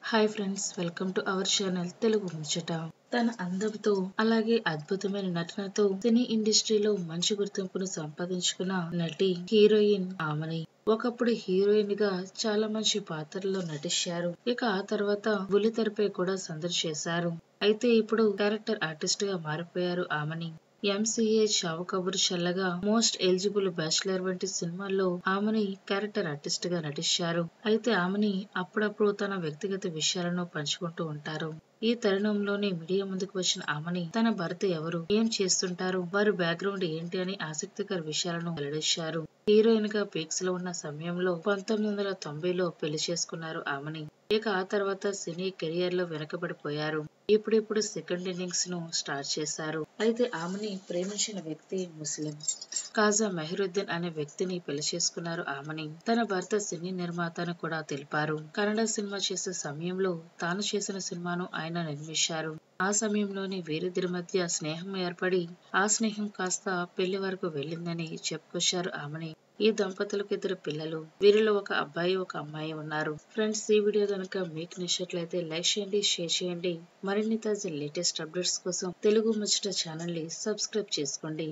Hi friends, welcome to our channel Telugu ముచ్చట. తన అందంతో అలాగే అద్భుతమైన నటనతో సినీ ఇండస్ట్రీలో మంచి గుర్తింపును సంపాదించుకున్న నటి హీరోయిన్ ఆమని. ఒకప్పుడు హీరోయిన్ గా చాలా మంచి పాత్రల్లో నటించారు. ఇక ఆ తర్వాత బుల్లితెరపై కూడా సందడి చేశారు. అయితే ఇప్పుడు క్యారెక్టర్ ఆర్టిస్ట్ గా మారిపోయారు ఆమని. ఎంసీఏ, చావు కబురు చల్లగా, మోస్ట్ ఎలిజిబుల్ బ్యాచిలర్ వంటి సినిమాల్లో ఆమెని క్యారెక్టర్ ఆర్టిస్ట్ గా నటించారు. అయితే ఆమెని అప్పుడప్పుడు తన వ్యక్తిగత విషయాలను పంచుకుంటూ ఉంటారు. ఈ తరుణంలోనే మీడియా ముందుకు వచ్చిన ఆమెని తన భర్త ఎవరు, ఏం చేస్తుంటారు, వారి బ్యాక్గ్రౌండ్ ఏంటి అని ఆసక్తికర విషయాలను వెల్లడించారు. హీరోయిన్ గా పీక్స్ లో ఉన్న సమయంలో 1990లో పెళ్లి చేసుకున్నారు ఆమెని. ఇక ఆ తర్వాత సినీ కెరియర్ లో వెనకబడిపోయారు. ఇప్పుడిప్పుడు సెకండ్ ఇన్నింగ్స్ ను స్టార్ట్ చేశారు. అయితే ఆమెని ప్రేమించిన వ్యక్తి ముస్లిం కాజా మెహరుద్దీన్ అనే వ్యక్తిని పెళ్లి చేసుకున్నారు ఆమెని. తన భర్త సినీ నిర్మాత అని కూడా తెలిపారు. కన్నడ సినిమా చేసే సమయంలో తాను చేసిన సినిమాను ఆయన నిర్మించారు. ఆ సమయంలోనే వీరిద్దరి మధ్య స్నేహం ఏర్పడి ఆ స్నేహం కాస్త పెళ్లి వరకు వెళ్ళిందని చెప్పుకొచ్చారు ఆమెని. ఈ దంపతులకు 2 పిల్లలు. వీరిలో ఒక అబ్బాయి, ఒక అమ్మాయి ఉన్నారు. ఫ్రెండ్స్, ఈ వీడియో కనుక మీకు నచ్చినట్లయితే లైక్ చేయండి, షేర్ చేయండి. మరిన్ని తాజా లేటెస్ట్ అప్డేట్స్ కోసం తెలుగు ముచ్చట ఛానల్ ని సబ్స్క్రైబ్ చేసుకోండి.